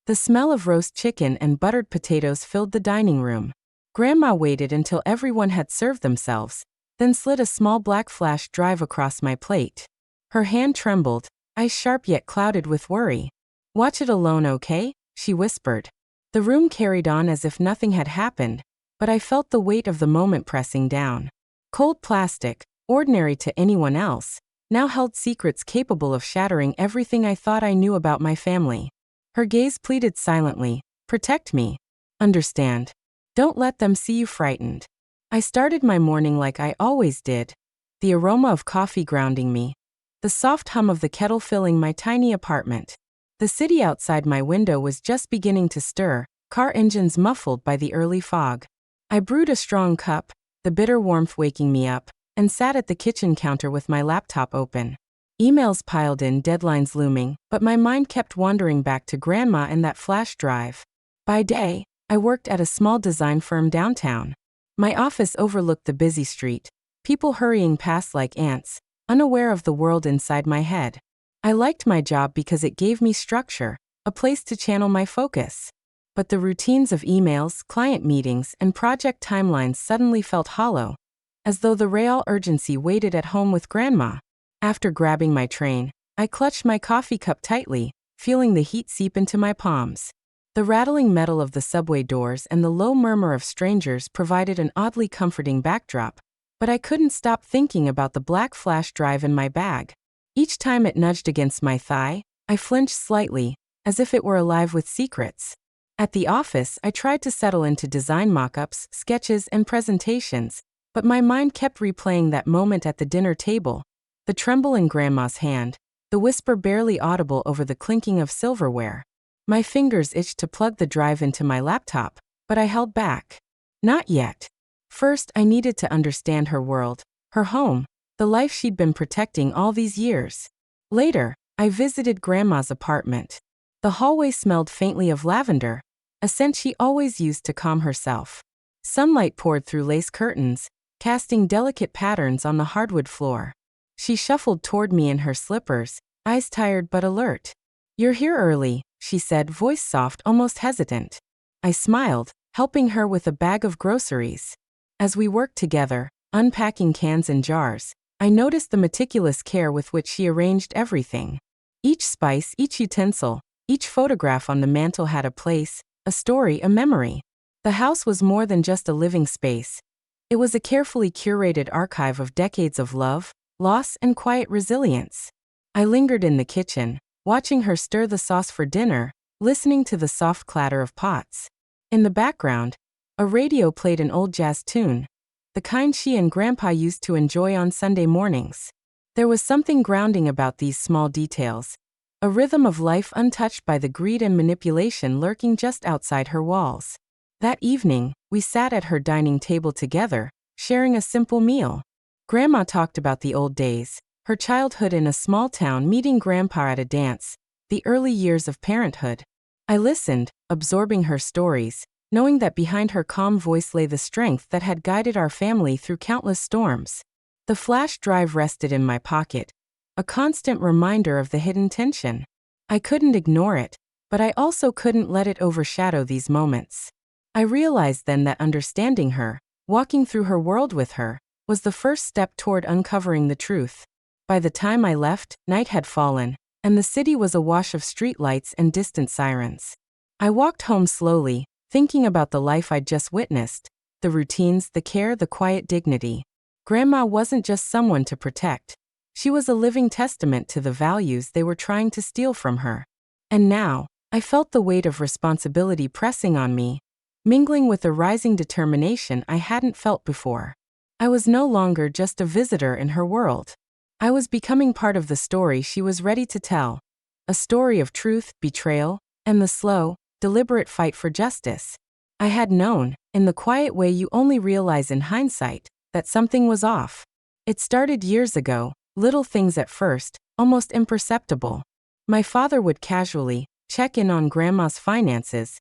The smell of roast chicken and buttered potatoes filled the dining room. Grandma waited until everyone had served themselves, then slid a small black flash drive across my plate. Her hand trembled, eyes sharp yet clouded with worry. "Watch it alone, okay?" she whispered. The room carried on as if nothing had happened, but I felt the weight of the moment pressing down. Cold plastic, ordinary to anyone else, now held secrets capable of shattering everything I thought I knew about my family. Her gaze pleaded silently, "Protect me. Understand. Don't let them see you frightened." I started my morning like I always did, the aroma of coffee grounding me, the soft hum of the kettle filling my tiny apartment. The city outside my window was just beginning to stir, car engines muffled by the early fog. I brewed a strong cup, the bitter warmth waking me up, and sat at the kitchen counter with my laptop open. Emails piled in, deadlines looming, but my mind kept wandering back to Grandma and that flash drive. By day, I worked at a small design firm downtown. My office overlooked the busy street, people hurrying past like ants, unaware of the world inside my head. I liked my job because it gave me structure, a place to channel my focus. But the routines of emails, client meetings, and project timelines suddenly felt hollow, as though the real urgency waited at home with Grandma. After grabbing my train, I clutched my coffee cup tightly, feeling the heat seep into my palms. The rattling metal of the subway doors and the low murmur of strangers provided an oddly comforting backdrop, but I couldn't stop thinking about the black flash drive in my bag. Each time it nudged against my thigh, I flinched slightly, as if it were alive with secrets. At the office, I tried to settle into design mock-ups, sketches, and presentations, but my mind kept replaying that moment at the dinner table, the tremble in Grandma's hand, the whisper barely audible over the clinking of silverware. My fingers itched to plug the drive into my laptop, but I held back. Not yet. First, I needed to understand her world, her home, the life she'd been protecting all these years. Later, I visited Grandma's apartment. The hallway smelled faintly of lavender, a scent she always used to calm herself. Sunlight poured through lace curtains, casting delicate patterns on the hardwood floor. She shuffled toward me in her slippers, eyes tired but alert. "You're here early," she said, voice soft, almost hesitant. I smiled, helping her with a bag of groceries. As we worked together, unpacking cans and jars, I noticed the meticulous care with which she arranged everything. Each spice, each utensil, each photograph on the mantel had a place, a story, a memory. The house was more than just a living space. It was a carefully curated archive of decades of love, loss, and quiet resilience. I lingered in the kitchen, watching her stir the sauce for dinner, listening to the soft clatter of pots. In the background, a radio played an old jazz tune, the kind she and Grandpa used to enjoy on Sunday mornings. There was something grounding about these small details, a rhythm of life untouched by the greed and manipulation lurking just outside her walls. That evening, we sat at her dining table together, sharing a simple meal. Grandma talked about the old days, her childhood in a small town, meeting Grandpa at a dance, the early years of parenthood. I listened, absorbing her stories, knowing that behind her calm voice lay the strength that had guided our family through countless storms. The flash drive rested in my pocket, a constant reminder of the hidden tension. I couldn't ignore it, but I also couldn't let it overshadow these moments. I realized then that understanding her, walking through her world with her, was the first step toward uncovering the truth. By the time I left, night had fallen, and the city was awash of streetlights and distant sirens. I walked home slowly, thinking about the life I'd just witnessed, the routines, the care, the quiet dignity. Grandma wasn't just someone to protect. She was a living testament to the values they were trying to steal from her. And now, I felt the weight of responsibility pressing on me, mingling with a rising determination I hadn't felt before. I was no longer just a visitor in her world. I was becoming part of the story she was ready to tell. A story of truth, betrayal, and the slow, deliberate fight for justice. I had known, in the quiet way you only realize in hindsight, that something was off. It started years ago, little things at first, almost imperceptible. My father would casually check in on Grandma's finances,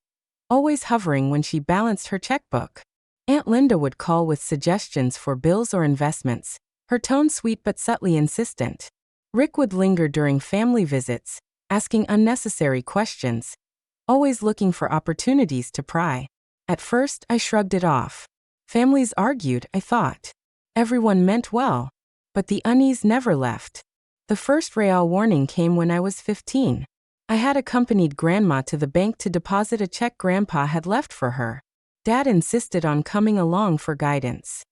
always hovering when she balanced her checkbook. Aunt Linda would call with suggestions for bills or investments, her tone sweet but subtly insistent. Rick would linger during family visits, asking unnecessary questions, always looking for opportunities to pry. At first, I shrugged it off. Families argued, I thought. Everyone meant well. But the unease never left. The first real warning came when I was 15. I had accompanied Grandma to the bank to deposit a check Grandpa had left for her. Dad insisted on coming along for guidance.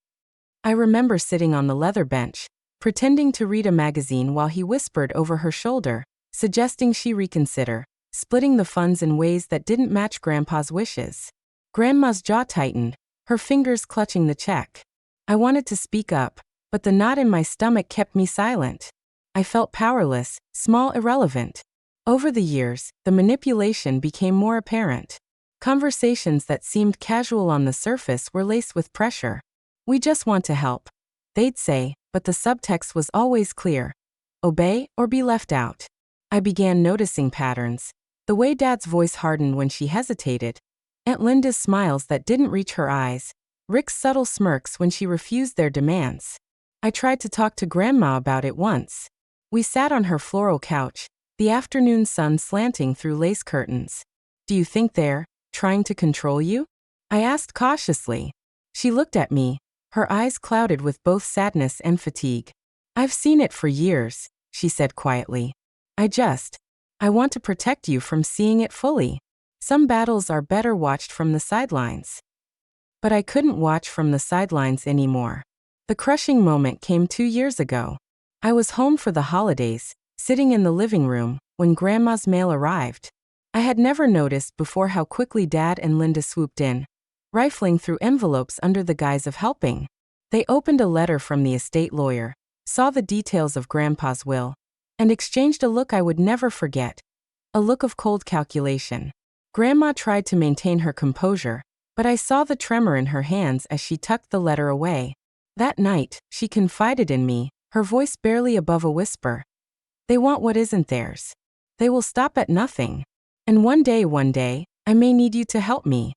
I remember sitting on the leather bench, pretending to read a magazine while he whispered over her shoulder, suggesting she reconsider, splitting the funds in ways that didn't match Grandpa's wishes. Grandma's jaw tightened, her fingers clutching the check. I wanted to speak up, but the knot in my stomach kept me silent. I felt powerless, small, irrelevant. Over the years, the manipulation became more apparent. Conversations that seemed casual on the surface were laced with pressure. We just want to help, they'd say, but the subtext was always clear. Obey or be left out. I began noticing patterns. The way Dad's voice hardened when she hesitated. Aunt Linda's smiles that didn't reach her eyes. Rick's subtle smirks when she refused their demands. I tried to talk to Grandma about it once. We sat on her floral couch, the afternoon sun slanting through lace curtains. Do you think they're trying to control you? I asked cautiously. She looked at me, her eyes clouded with both sadness and fatigue. I've seen it for years, she said quietly. I want to protect you from seeing it fully. Some battles are better watched from the sidelines. But I couldn't watch from the sidelines anymore. The crushing moment came 2 years ago. I was home for the holidays, sitting in the living room, when Grandma's mail arrived. I had never noticed before how quickly Dad and Linda swooped in, rifling through envelopes under the guise of helping. They opened a letter from the estate lawyer, saw the details of Grandpa's will, and exchanged a look I would never forget. A look of cold calculation. Grandma tried to maintain her composure, but I saw the tremor in her hands as she tucked the letter away. That night, she confided in me, her voice barely above a whisper. They want what isn't theirs. They will stop at nothing. And one day, I may need you to help me.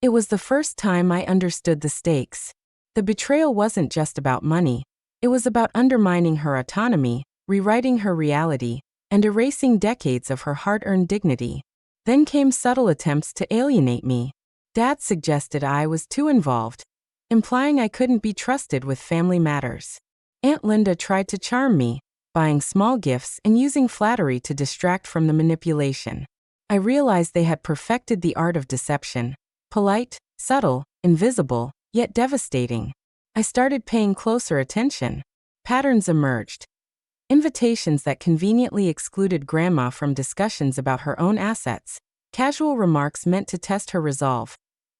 It was the first time I understood the stakes. The betrayal wasn't just about money. It was about undermining her autonomy, rewriting her reality, and erasing decades of her hard-earned dignity. Then came subtle attempts to alienate me. Dad suggested I was too involved, implying I couldn't be trusted with family matters. Aunt Linda tried to charm me, buying small gifts and using flattery to distract from the manipulation. I realized they had perfected the art of deception. Polite, subtle, invisible, yet devastating. I started paying closer attention. Patterns emerged. Invitations that conveniently excluded Grandma from discussions about her own assets. Casual remarks meant to test her resolve.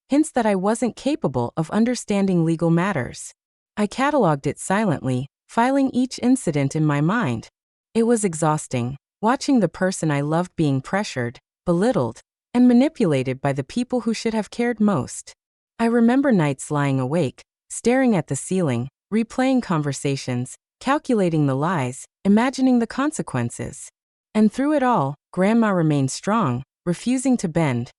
Hints that I wasn't capable of understanding legal matters. I cataloged it silently, filing each incident in my mind. It was exhausting, watching the person I loved being pressured, belittled, and manipulated by the people who should have cared most. I remember nights lying awake, staring at the ceiling, replaying conversations, calculating the lies, imagining the consequences. And through it all, Grandma remained strong, refusing to bend,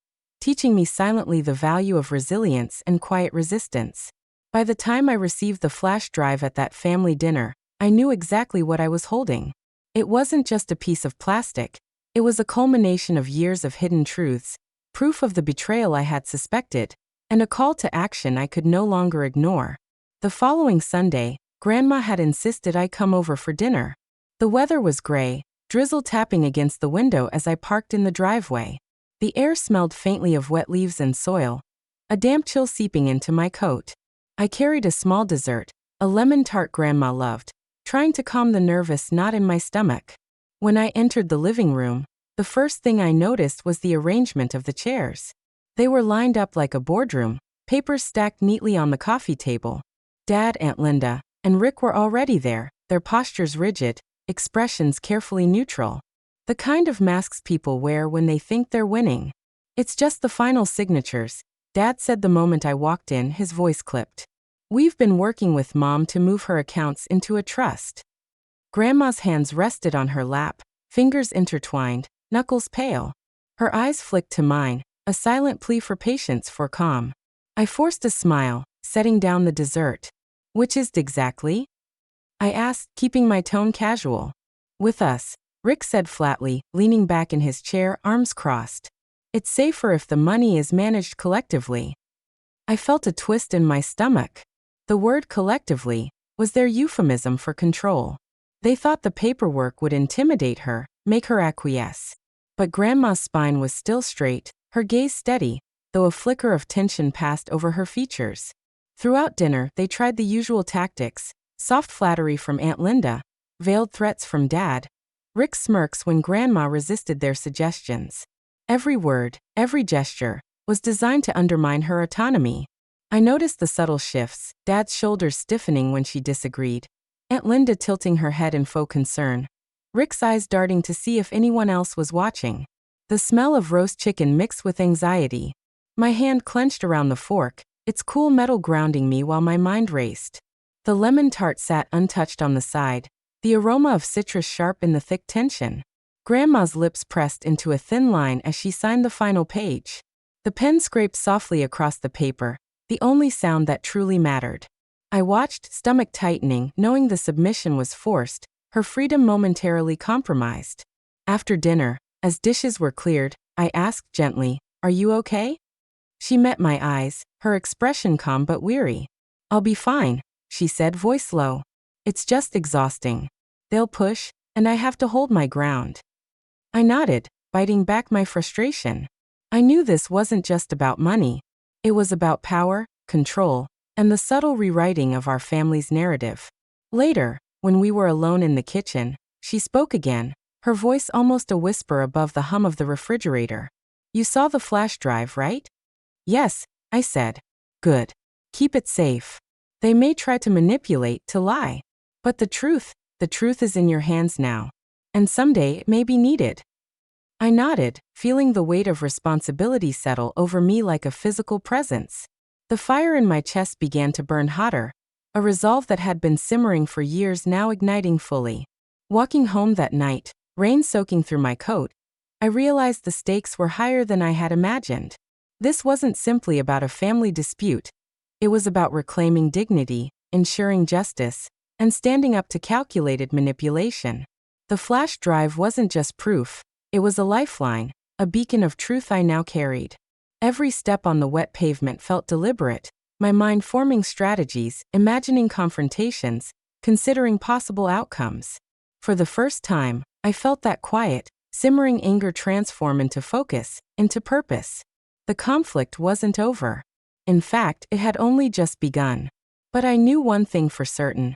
teaching me silently the value of resilience and quiet resistance. By the time I received the flash drive at that family dinner, I knew exactly what I was holding. It wasn't just a piece of plastic. It was a culmination of years of hidden truths, proof of the betrayal I had suspected, and a call to action I could no longer ignore. The following Sunday, Grandma had insisted I come over for dinner. The weather was gray, drizzle tapping against the window as I parked in the driveway. The air smelled faintly of wet leaves and soil, a damp chill seeping into my coat. I carried a small dessert, a lemon tart Grandma loved, trying to calm the nervous knot in my stomach. When I entered the living room, the first thing I noticed was the arrangement of the chairs. They were lined up like a boardroom, papers stacked neatly on the coffee table. Dad, Aunt Linda, and Rick were already there, their postures rigid, expressions carefully neutral. The kind of masks people wear when they think they're winning. It's just the final signatures, Dad said the moment I walked in, his voice clipped. We've been working with Mom to move her accounts into a trust. Grandma's hands rested on her lap, fingers intertwined, knuckles pale. Her eyes flicked to mine, a silent plea for patience, for calm. I forced a smile, setting down the dessert. Which is exactly? I asked, keeping my tone casual. With us, Rick said flatly, leaning back in his chair, arms crossed. It's safer if the money is managed collectively. I felt a twist in my stomach. The word collectively was their euphemism for control. They thought the paperwork would intimidate her, make her acquiesce. But Grandma's spine was still straight, her gaze steady, though a flicker of tension passed over her features. Throughout dinner, they tried the usual tactics: soft flattery from Aunt Linda, veiled threats from Dad, Rick's smirks when Grandma resisted their suggestions. Every word, every gesture, was designed to undermine her autonomy. I noticed the subtle shifts: Dad's shoulders stiffening when she disagreed, Aunt Linda tilting her head in faux concern, Rick's eyes darting to see if anyone else was watching. The smell of roast chicken mixed with anxiety. My hand clenched around the fork, its cool metal grounding me while my mind raced. The lemon tart sat untouched on the side, the aroma of citrus sharp in the thick tension. Grandma's lips pressed into a thin line as she signed the final page. The pen scraped softly across the paper, the only sound that truly mattered. I watched, stomach tightening, knowing the submission was forced, her freedom momentarily compromised. After dinner, as dishes were cleared, I asked gently, "Are you okay?" She met my eyes, her expression calm but weary. "I'll be fine," she said, voice low. "It's just exhausting. They'll push, and I have to hold my ground." I nodded, biting back my frustration. I knew this wasn't just about money. It was about power, control, and the subtle rewriting of our family's narrative. Later, when we were alone in the kitchen, she spoke again, her voice almost a whisper above the hum of the refrigerator. "You saw the flash drive, right?" "Yes," I said. "Good. Keep it safe. They may try to manipulate, to lie. But the truth is in your hands now. And someday it may be needed." I nodded, feeling the weight of responsibility settle over me like a physical presence. The fire in my chest began to burn hotter, a resolve that had been simmering for years now igniting fully. Walking home that night, rain soaking through my coat, I realized the stakes were higher than I had imagined. This wasn't simply about a family dispute. It was about reclaiming dignity, ensuring justice, and standing up to calculated manipulation. The flash drive wasn't just proof, it was a lifeline, a beacon of truth I now carried. Every step on the wet pavement felt deliberate, my mind forming strategies, imagining confrontations, considering possible outcomes. For the first time, I felt that quiet, simmering anger transform into focus, into purpose. The conflict wasn't over. In fact, it had only just begun. But I knew one thing for certain.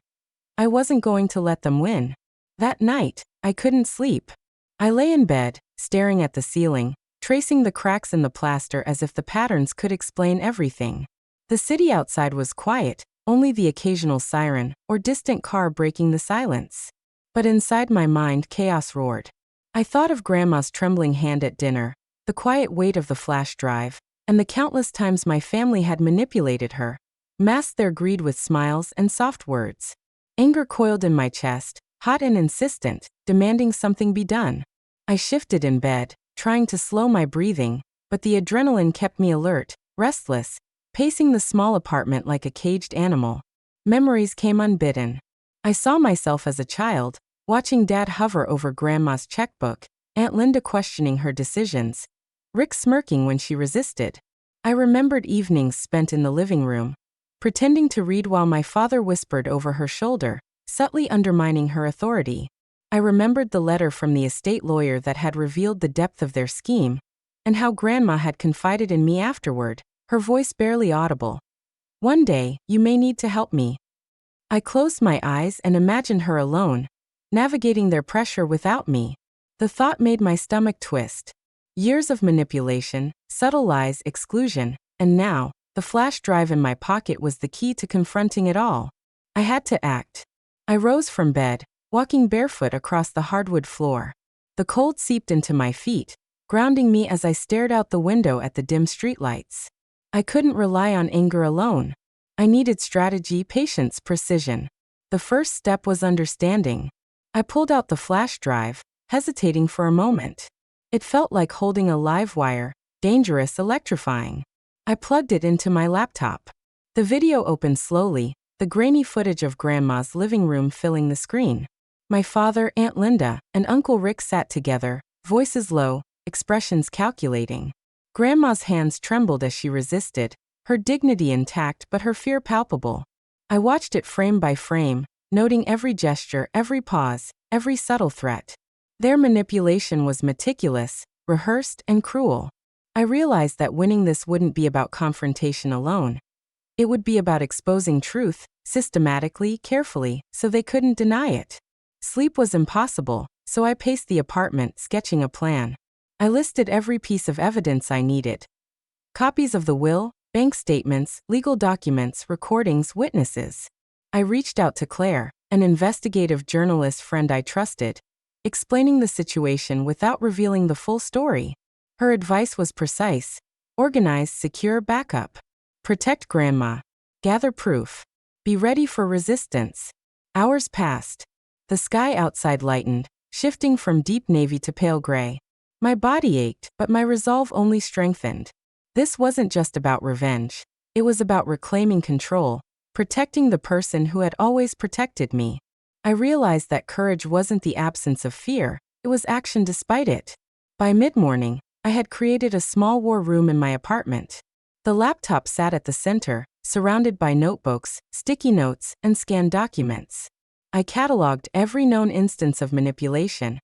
I wasn't going to let them win. That night, I couldn't sleep. I lay in bed, staring at the ceiling, tracing the cracks in the plaster as if the patterns could explain everything. The city outside was quiet, only the occasional siren or distant car breaking the silence. But inside my mind, chaos roared. I thought of Grandma's trembling hand at dinner, the quiet weight of the flash drive, and the countless times my family had manipulated her, masked their greed with smiles and soft words. Anger coiled in my chest, hot and insistent, demanding something be done. I shifted in bed, trying to slow my breathing, but the adrenaline kept me alert, restless, pacing the small apartment like a caged animal. Memories came unbidden. I saw myself as a child, watching Dad hover over Grandma's checkbook, Aunt Linda questioning her decisions, Rick smirking when she resisted. I remembered evenings spent in the living room, pretending to read while my father whispered over her shoulder, subtly undermining her authority. I remembered the letter from the estate lawyer that had revealed the depth of their scheme, and how Grandma had confided in me afterward, her voice barely audible. "One day, you may need to help me." I closed my eyes and imagined her alone, navigating their pressure without me. The thought made my stomach twist. Years of manipulation, subtle lies, exclusion, and now, the flash drive in my pocket was the key to confronting it all. I had to act. I rose from bed, walking barefoot across the hardwood floor. The cold seeped into my feet, grounding me as I stared out the window at the dim streetlights. I couldn't rely on anger alone. I needed strategy, patience, precision. The first step was understanding. I pulled out the flash drive, hesitating for a moment. It felt like holding a live wire, dangerous, electrifying. I plugged it into my laptop. The video opened slowly, the grainy footage of Grandma's living room filling the screen. My father, Aunt Linda, and Uncle Rick sat together, voices low, expressions calculating. Grandma's hands trembled as she resisted, her dignity intact but her fear palpable. I watched it frame by frame, noting every gesture, every pause, every subtle threat. Their manipulation was meticulous, rehearsed, and cruel. I realized that winning this wouldn't be about confrontation alone. It would be about exposing truth, systematically, carefully, so they couldn't deny it. Sleep was impossible, so I paced the apartment, sketching a plan. I listed every piece of evidence I needed. Copies of the will, bank statements, legal documents, recordings, witnesses. I reached out to Claire, an investigative journalist friend I trusted, explaining the situation without revealing the full story. Her advice was precise: organize, secure, backup. Protect Grandma. Gather proof. Be ready for resistance. Hours passed. The sky outside lightened, shifting from deep navy to pale gray. My body ached, but my resolve only strengthened. This wasn't just about revenge. It was about reclaiming control, protecting the person who had always protected me. I realized that courage wasn't the absence of fear, it was action despite it. By mid-morning, I had created a small war room in my apartment. The laptop sat at the center, surrounded by notebooks, sticky notes, and scanned documents. I cataloged every known instance of manipulation,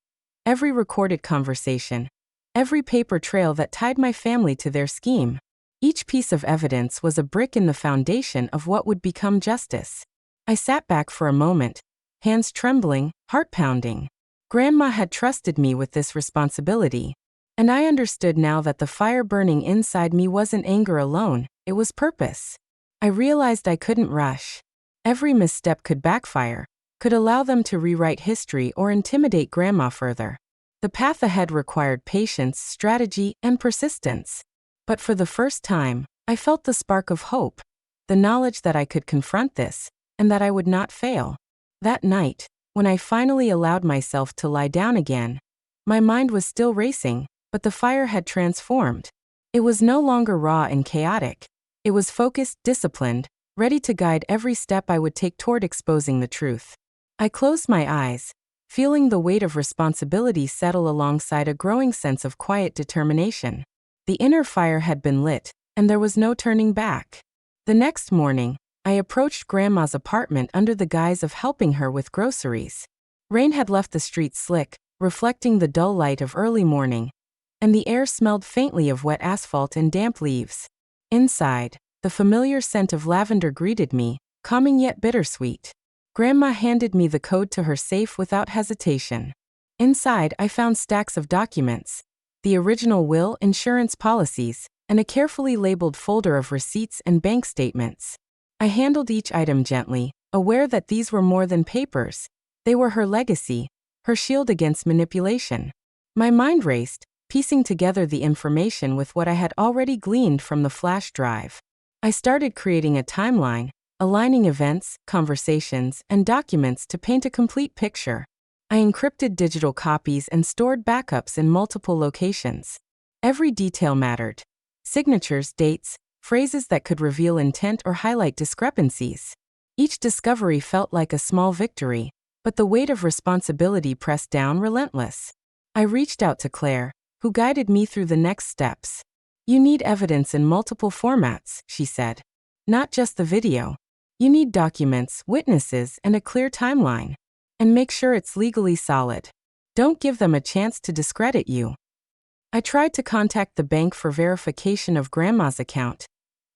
every recorded conversation, every paper trail that tied my family to their scheme. Each piece of evidence was a brick in the foundation of what would become justice. I sat back for a moment, hands trembling, heart pounding. Grandma had trusted me with this responsibility. And I understood now that the fire burning inside me wasn't anger alone, it was purpose. I realized I couldn't rush. Every misstep could backfire, could allow them to rewrite history or intimidate Grandma further. The path ahead required patience, strategy, and persistence. But for the first time, I felt the spark of hope, the knowledge that I could confront this, and that I would not fail. That night, when I finally allowed myself to lie down again, my mind was still racing, but the fire had transformed. It was no longer raw and chaotic. It was focused, disciplined, ready to guide every step I would take toward exposing the truth. I closed my eyes, feeling the weight of responsibility settle alongside a growing sense of quiet determination. The inner fire had been lit, and there was no turning back. The next morning, I approached Grandma's apartment under the guise of helping her with groceries. Rain had left the streets slick, reflecting the dull light of early morning, and the air smelled faintly of wet asphalt and damp leaves. Inside, the familiar scent of lavender greeted me, calming yet bittersweet. Grandma handed me the code to her safe without hesitation. Inside, I found stacks of documents, the original will, insurance policies, and a carefully labeled folder of receipts and bank statements. I handled each item gently, aware that these were more than papers. They were her legacy, her shield against manipulation. My mind raced, piecing together the information with what I had already gleaned from the flash drive. I started creating a timeline, aligning events, conversations, and documents to paint a complete picture. I encrypted digital copies and stored backups in multiple locations. Every detail mattered. Signatures, dates, phrases that could reveal intent or highlight discrepancies. Each discovery felt like a small victory, but the weight of responsibility pressed down relentless. I reached out to Claire, who guided me through the next steps. You need evidence in multiple formats, she said. Not just the video. You need documents, witnesses, and a clear timeline. And make sure it's legally solid. Don't give them a chance to discredit you. I tried to contact the bank for verification of Grandma's account,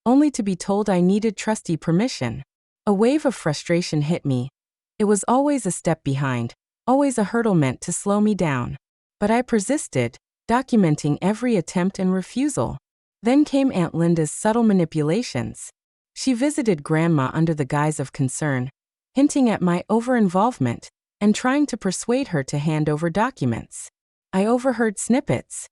only to be told I needed trustee permission. A wave of frustration hit me. It was always a step behind, always a hurdle meant to slow me down. But I persisted, documenting every attempt and refusal. Then came Aunt Linda's subtle manipulations. She visited Grandma under the guise of concern, hinting at my over-involvement, and trying to persuade her to hand over documents. I overheard snippets.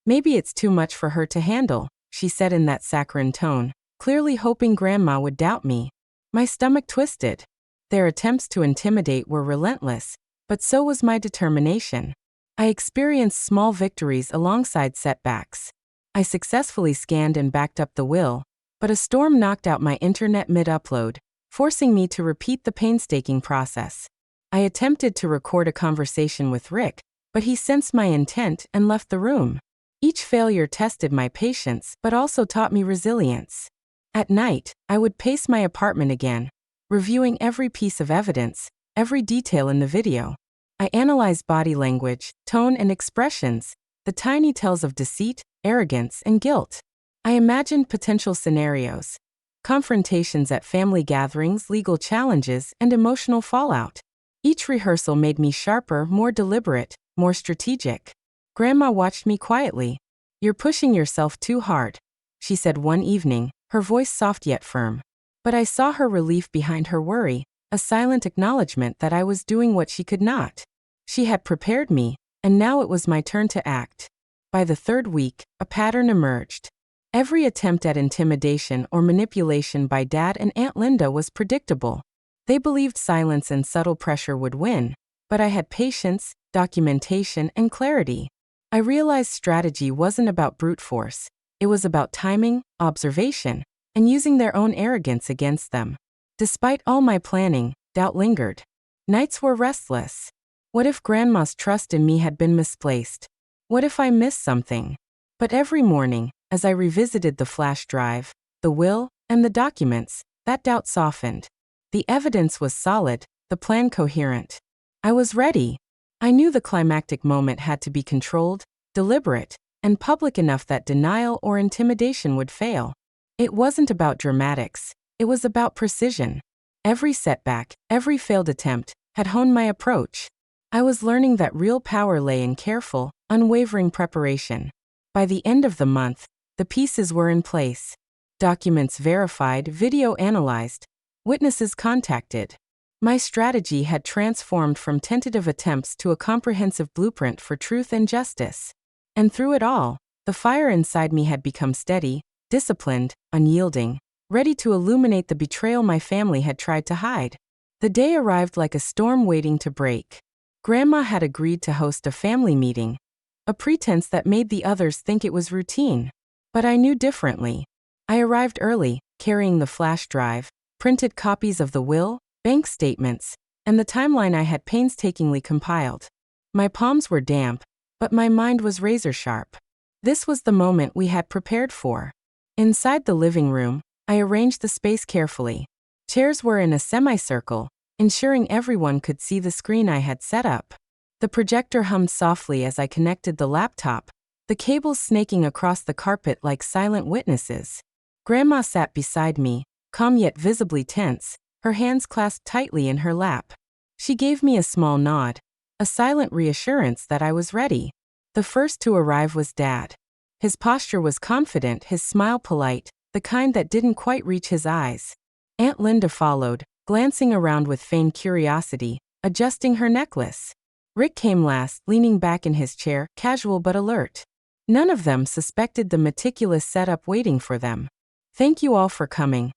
Maybe it's too much for her to handle, she said in that saccharine tone, clearly hoping Grandma would doubt me. My stomach twisted. Their attempts to intimidate were relentless, but so was my determination. I experienced small victories alongside setbacks. I successfully scanned and backed up the will, but a storm knocked out my internet mid-upload, forcing me to repeat the painstaking process. I attempted to record a conversation with Rick, but he sensed my intent and left the room. Each failure tested my patience but also taught me resilience. At night, I would pace my apartment again, reviewing every piece of evidence, every detail in the video. I analyzed body language, tone, and expressions, the tiny tells of deceit, arrogance, and guilt. I imagined potential scenarios, confrontations at family gatherings, legal challenges, and emotional fallout. Each rehearsal made me sharper, more deliberate, more strategic. Grandma watched me quietly. "You're pushing yourself too hard," she said one evening, her voice soft yet firm. But I saw her relief behind her worry, a silent acknowledgement that I was doing what she could not. She had prepared me, and now it was my turn to act. By the third week, a pattern emerged. Every attempt at intimidation or manipulation by Dad and Aunt Linda was predictable. They believed silence and subtle pressure would win, but I had patience, documentation, and clarity. I realized strategy wasn't about brute force. It was about timing, observation, and using their own arrogance against them. Despite all my planning, doubt lingered. Nights were restless. What if Grandma's trust in me had been misplaced? What if I missed something? But every morning, as I revisited the flash drive, the will, and the documents, that doubt softened. The evidence was solid, the plan coherent. I was ready. I knew the climactic moment had to be controlled, deliberate, and public enough that denial or intimidation would fail. It wasn't about dramatics. It was about precision. Every setback, every failed attempt, had honed my approach. I was learning that real power lay in careful, unwavering preparation. By the end of the month, the pieces were in place. Documents verified, video analyzed, witnesses contacted. My strategy had transformed from tentative attempts to a comprehensive blueprint for truth and justice. And through it all, the fire inside me had become steady, disciplined, unyielding, ready to illuminate the betrayal my family had tried to hide. The day arrived like a storm waiting to break. Grandma had agreed to host a family meeting, a pretense that made the others think it was routine. But I knew differently. I arrived early, carrying the flash drive, printed copies of the will, bank statements, and the timeline I had painstakingly compiled. My palms were damp, but my mind was razor-sharp. This was the moment we had prepared for. Inside the living room, I arranged the space carefully. Chairs were in a semicircle, ensuring everyone could see the screen I had set up. The projector hummed softly as I connected the laptop, the cables snaking across the carpet like silent witnesses. Grandma sat beside me, calm yet visibly tense, her hands clasped tightly in her lap. She gave me a small nod, a silent reassurance that I was ready. The first to arrive was Dad. His posture was confident, his smile polite, the kind that didn't quite reach his eyes. Aunt Linda followed, glancing around with feigned curiosity, adjusting her necklace. Rick came last, leaning back in his chair, casual but alert. None of them suspected the meticulous setup waiting for them. "Thank you all for coming,"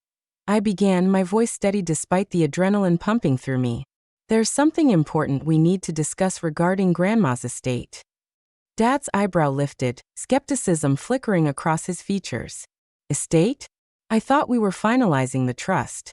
I began, my voice steady despite the adrenaline pumping through me. "There's something important we need to discuss regarding Grandma's estate." Dad's eyebrow lifted, skepticism flickering across his features. "Estate? I thought we were finalizing the trust."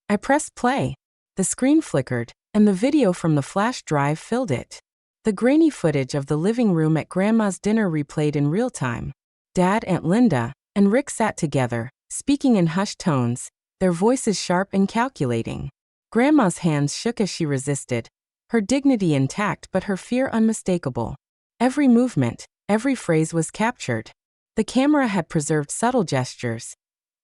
I pressed play. The screen flickered, and the video from the flash drive filled it. The grainy footage of the living room at Grandma's dinner replayed in real time. Dad, Aunt Linda, and Rick sat together, speaking in hushed tones, their voices sharp and calculating. Grandma's hands shook as she resisted, her dignity intact but her fear unmistakable. Every movement, every phrase was captured. The camera had preserved subtle gestures.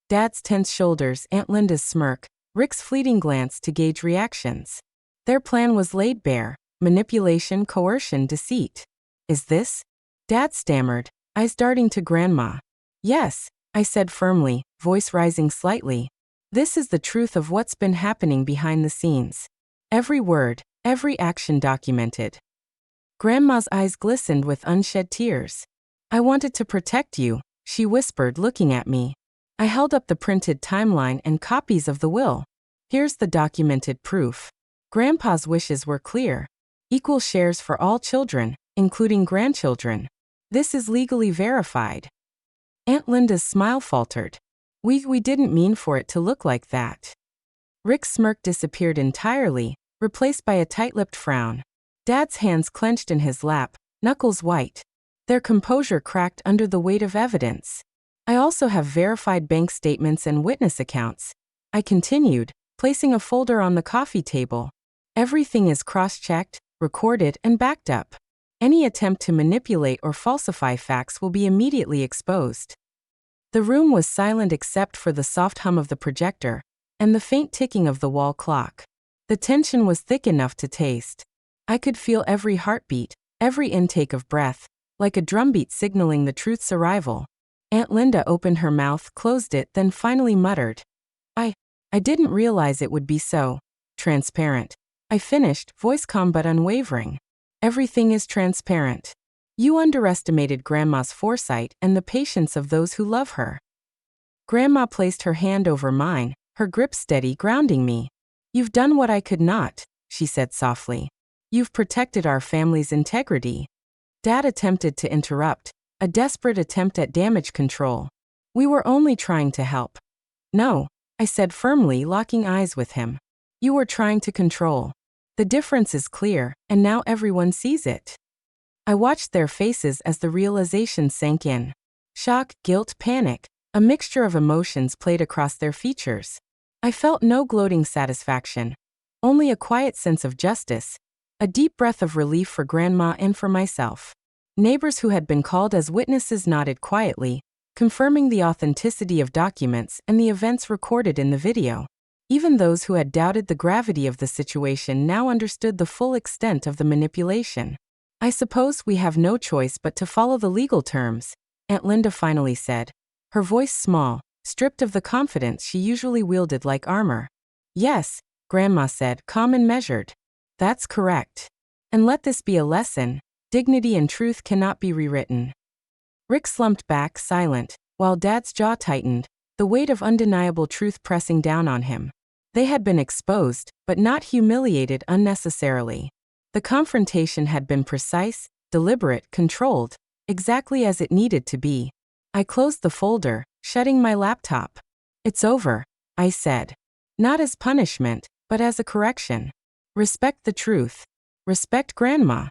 Dad's tense shoulders, Aunt Linda's smirk, Rick's fleeting glance to gauge reactions. Their plan was laid bare: manipulation, coercion, deceit. "Is this?" Dad stammered, eyes darting to Grandma. "Yes," I said firmly, voice rising slightly. "This is the truth of what's been happening behind the scenes. Every word, every action documented." Grandma's eyes glistened with unshed tears. "I wanted to protect you," she whispered, looking at me. I held up the printed timeline and copies of the will. "Here's the documented proof." Grandpa's wishes were clear. Equal shares for all children, including grandchildren. "This is legally verified." Aunt Linda's smile faltered. We didn't mean for it to look like that." Rick's smirk disappeared entirely, replaced by a tight-lipped frown. Dad's hands clenched in his lap, knuckles white. Their composure cracked under the weight of evidence. I also have verified bank statements and witness accounts. I continued, placing a folder on the coffee table. Everything is cross-checked, recorded, and backed up. Any attempt to manipulate or falsify facts will be immediately exposed. The room was silent except for the soft hum of the projector and the faint ticking of the wall clock. The tension was thick enough to taste. I could feel every heartbeat, every intake of breath, like a drumbeat signaling the truth's arrival. Aunt Linda opened her mouth, closed it, then finally muttered, I didn't realize it would be so transparent. I finished, voice calm but unwavering. Everything is transparent. You underestimated Grandma's foresight and the patience of those who love her. Grandma placed her hand over mine, her grip steady, grounding me. You've done what I could not, she said softly. You've protected our family's integrity. Dad attempted to interrupt, a desperate attempt at damage control. We were only trying to help. No, I said firmly, locking eyes with him. You were trying to control. The difference is clear, and now everyone sees it. I watched their faces as the realization sank in. Shock, guilt, panic, a mixture of emotions played across their features. I felt no gloating satisfaction, only a quiet sense of justice, a deep breath of relief for Grandma and for myself. Neighbors who had been called as witnesses nodded quietly, confirming the authenticity of documents and the events recorded in the video. Even those who had doubted the gravity of the situation now understood the full extent of the manipulation. I suppose we have no choice but to follow the legal terms, Aunt Linda finally said, her voice small, stripped of the confidence she usually wielded like armor. Yes, Grandma said, calm and measured. That's correct. And let this be a lesson, dignity and truth cannot be rewritten. Rick slumped back, silent, while Dad's jaw tightened, the weight of undeniable truth pressing down on him. They had been exposed, but not humiliated unnecessarily. The confrontation had been precise, deliberate, controlled, exactly as it needed to be. I closed the folder, shutting my laptop. It's over, I said. Not as punishment, but as a correction. Respect the truth. Respect Grandma.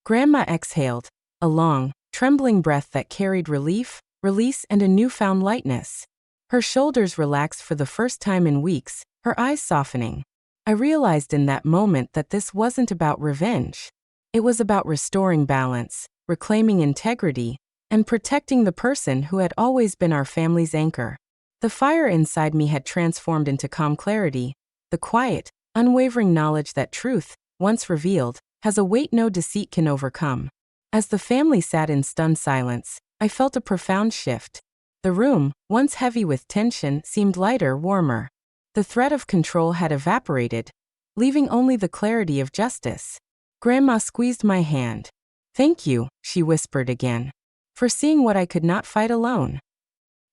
Grandma exhaled, a long, trembling breath that carried relief, release, and a newfound lightness. Her shoulders relaxed for the first time in weeks, her eyes softening. I realized in that moment that this wasn't about revenge. It was about restoring balance, reclaiming integrity, and protecting the person who had always been our family's anchor. The fire inside me had transformed into calm clarity, the quiet, unwavering knowledge that truth, once revealed, has a weight no deceit can overcome. As the family sat in stunned silence, I felt a profound shift. The room, once heavy with tension, seemed lighter, warmer. The threat of control had evaporated, leaving only the clarity of justice. Grandma squeezed my hand. Thank you, she whispered again, for seeing what I could not fight alone.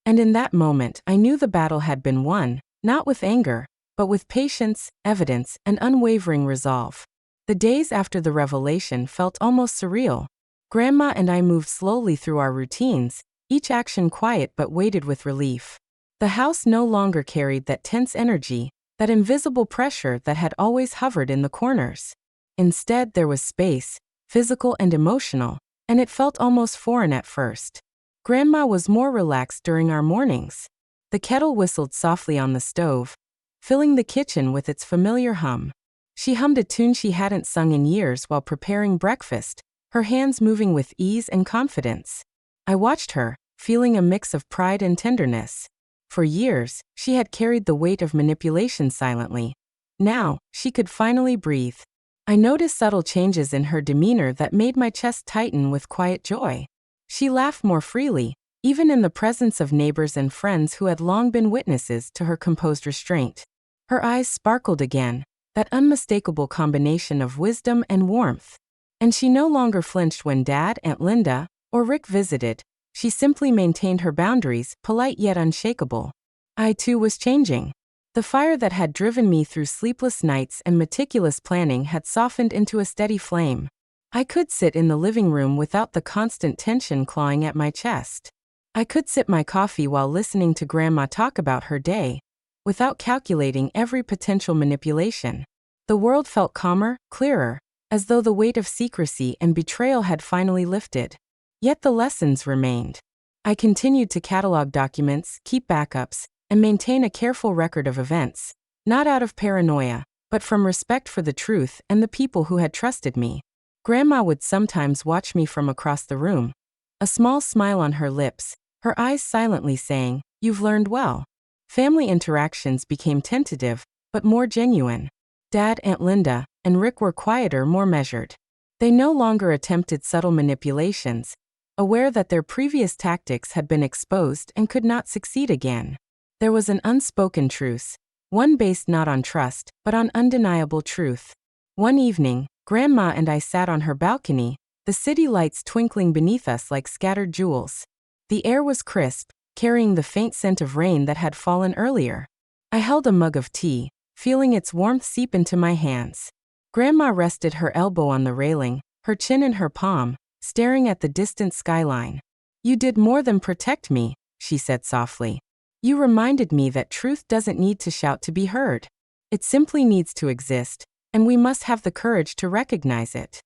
And in that moment, I knew the battle had been won, not with anger, but with patience, evidence, and unwavering resolve. The days after the revelation felt almost surreal. Grandma and I moved slowly through our routines, each action quiet but weighted with relief. The house no longer carried that tense energy, that invisible pressure that had always hovered in the corners. Instead, there was space, physical and emotional, and it felt almost foreign at first. Grandma was more relaxed during our mornings. The kettle whistled softly on the stove, filling the kitchen with its familiar hum. She hummed a tune she hadn't sung in years while preparing breakfast, her hands moving with ease and confidence. I watched her, feeling a mix of pride and tenderness. For years, she had carried the weight of manipulation silently. Now, she could finally breathe. I noticed subtle changes in her demeanor that made my chest tighten with quiet joy. She laughed more freely, even in the presence of neighbors and friends who had long been witnesses to her composed restraint. Her eyes sparkled again, that unmistakable combination of wisdom and warmth. And she no longer flinched when Dad, Aunt Linda, or Rick visited. She simply maintained her boundaries, polite yet unshakable. I too was changing. The fire that had driven me through sleepless nights and meticulous planning had softened into a steady flame. I could sit in the living room without the constant tension clawing at my chest. I could sip my coffee while listening to Grandma talk about her day, without calculating every potential manipulation. The world felt calmer, clearer, as though the weight of secrecy and betrayal had finally lifted. Yet the lessons remained. I continued to catalog documents, keep backups, and maintain a careful record of events, not out of paranoia, but from respect for the truth and the people who had trusted me. Grandma would sometimes watch me from across the room, a small smile on her lips, her eyes silently saying, "You've learned well." Family interactions became tentative, but more genuine. Dad, Aunt Linda, and Rick were quieter, more measured. They no longer attempted subtle manipulations, aware that their previous tactics had been exposed and could not succeed again. There was an unspoken truce, one based not on trust, but on undeniable truth. One evening, Grandma and I sat on her balcony, the city lights twinkling beneath us like scattered jewels. The air was crisp, carrying the faint scent of rain that had fallen earlier. I held a mug of tea, feeling its warmth seep into my hands. Grandma rested her elbow on the railing, her chin in her palm, staring at the distant skyline. "You did more than protect me," she said softly. "You reminded me that truth doesn't need to shout to be heard. It simply needs to exist, and we must have the courage to recognize it."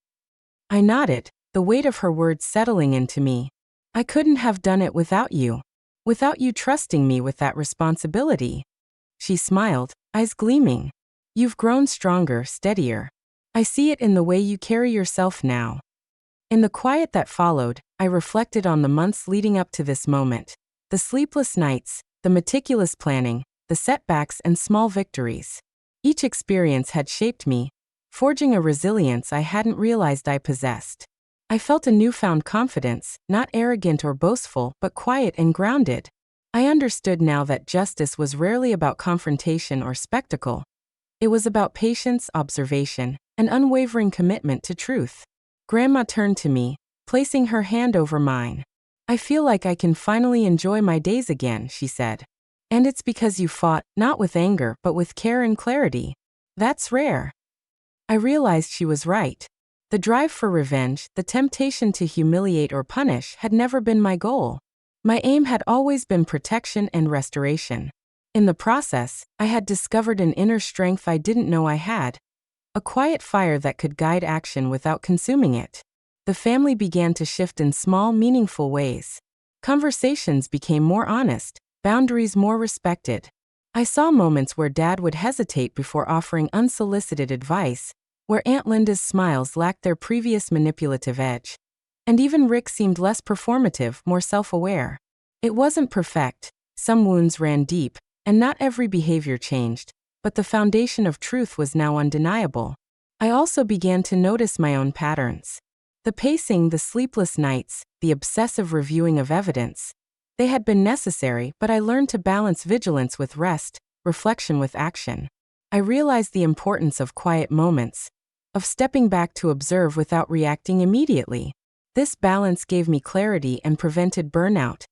I nodded, the weight of her words settling into me. "I couldn't have done it without you. Without you trusting me with that responsibility." She smiled, eyes gleaming. "You've grown stronger, steadier. I see it in the way you carry yourself now." In the quiet that followed, I reflected on the months leading up to this moment. The sleepless nights, the meticulous planning, the setbacks and small victories. Each experience had shaped me, forging a resilience I hadn't realized I possessed. I felt a newfound confidence, not arrogant or boastful, but quiet and grounded. I understood now that justice was rarely about confrontation or spectacle. It was about patience, observation, and unwavering commitment to truth. Grandma turned to me, placing her hand over mine. "I feel like I can finally enjoy my days again," she said. "And it's because you fought, not with anger, but with care and clarity. That's rare." I realized she was right. The drive for revenge, the temptation to humiliate or punish, had never been my goal. My aim had always been protection and restoration. In the process, I had discovered an inner strength I didn't know I had, a quiet fire that could guide action without consuming it. The family began to shift in small, meaningful ways. Conversations became more honest, boundaries more respected. I saw moments where Dad would hesitate before offering unsolicited advice, where Aunt Linda's smiles lacked their previous manipulative edge. And even Rick seemed less performative, more self-aware. It wasn't perfect, some wounds ran deep, and not every behavior changed, but the foundation of truth was now undeniable. I also began to notice my own patterns. The pacing, the sleepless nights, the obsessive reviewing of evidence. They had been necessary, but I learned to balance vigilance with rest, reflection with action. I realized the importance of quiet moments, of stepping back to observe without reacting immediately. This balance gave me clarity and prevented burnout,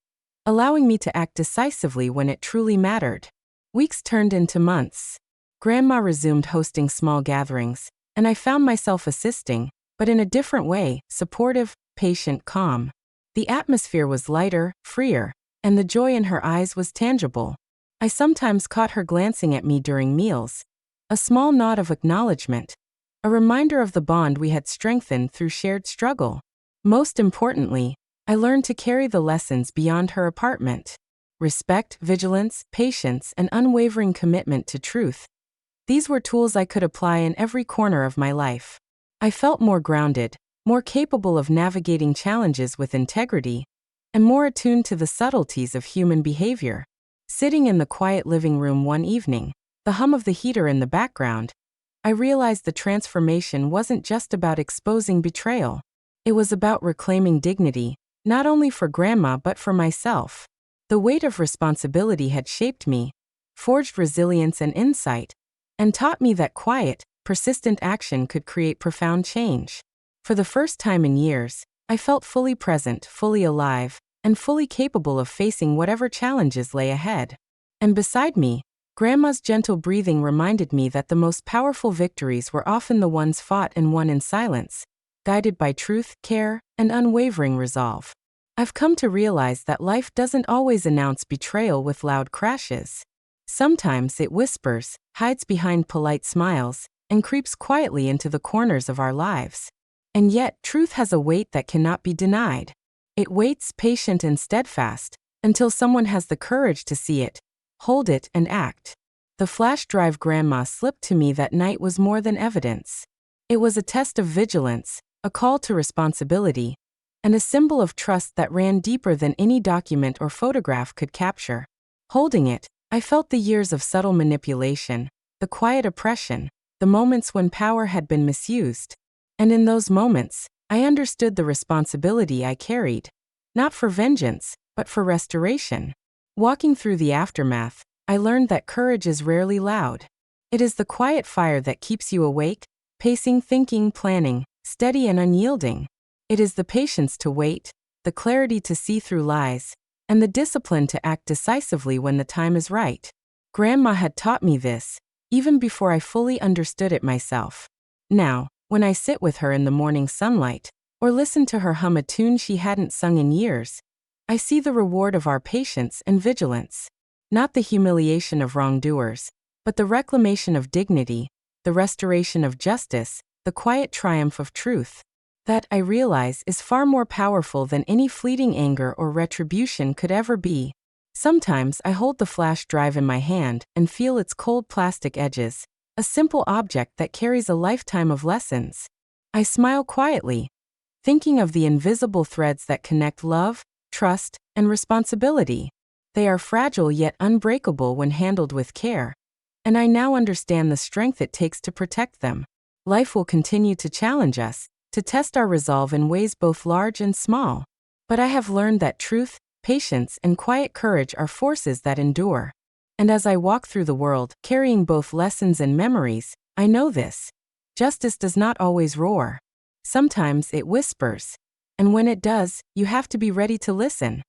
allowing me to act decisively when it truly mattered. Weeks turned into months. Grandma resumed hosting small gatherings, and I found myself assisting, but in a different way, supportive, patient, calm. The atmosphere was lighter, freer, and the joy in her eyes was tangible. I sometimes caught her glancing at me during meals, a small nod of acknowledgement, a reminder of the bond we had strengthened through shared struggle. Most importantly, I learned to carry the lessons beyond her apartment. Respect, vigilance, patience, and unwavering commitment to truth. These were tools I could apply in every corner of my life. I felt more grounded, more capable of navigating challenges with integrity, and more attuned to the subtleties of human behavior. Sitting in the quiet living room one evening, the hum of the heater in the background, I realized the transformation wasn't just about exposing betrayal. It was about reclaiming dignity, not only for Grandma but for myself. The weight of responsibility had shaped me, forged resilience and insight, and taught me that quiet, persistent action could create profound change. For the first time in years, I felt fully present, fully alive, and fully capable of facing whatever challenges lay ahead. And beside me, Grandma's gentle breathing reminded me that the most powerful victories were often the ones fought and won in silence, guided by truth, care, and unwavering resolve. I've come to realize that life doesn't always announce betrayal with loud crashes. Sometimes it whispers, hides behind polite smiles, and creeps quietly into the corners of our lives. And yet, truth has a weight that cannot be denied. It waits, patient and steadfast, until someone has the courage to see it, hold it, and act. The flash drive Grandma slipped to me that night was more than evidence. It was a test of vigilance, a call to responsibility, and a symbol of trust that ran deeper than any document or photograph could capture. Holding it, I felt the years of subtle manipulation, the quiet oppression, the moments when power had been misused. And in those moments, I understood the responsibility I carried, not for vengeance, but for restoration. Walking through the aftermath, I learned that courage is rarely loud. It is the quiet fire that keeps you awake, pacing, thinking, planning, steady and unyielding. It is the patience to wait, the clarity to see through lies, and the discipline to act decisively when the time is right. Grandma had taught me this, even before I fully understood it myself. Now, when I sit with her in the morning sunlight, or listen to her hum a tune she hadn't sung in years, I see the reward of our patience and vigilance. Not the humiliation of wrongdoers, but the reclamation of dignity, the restoration of justice, the quiet triumph of truth. That, I realize, is far more powerful than any fleeting anger or retribution could ever be. Sometimes I hold the flash drive in my hand and feel its cold plastic edges, a simple object that carries a lifetime of lessons. I smile quietly, thinking of the invisible threads that connect love, trust, and responsibility. They are fragile yet unbreakable when handled with care, and I now understand the strength it takes to protect them. Life will continue to challenge us, to test our resolve in ways both large and small. But I have learned that truth, patience, and quiet courage are forces that endure. And as I walk through the world, carrying both lessons and memories, I know this. Justice does not always roar. Sometimes it whispers. And when it does, you have to be ready to listen.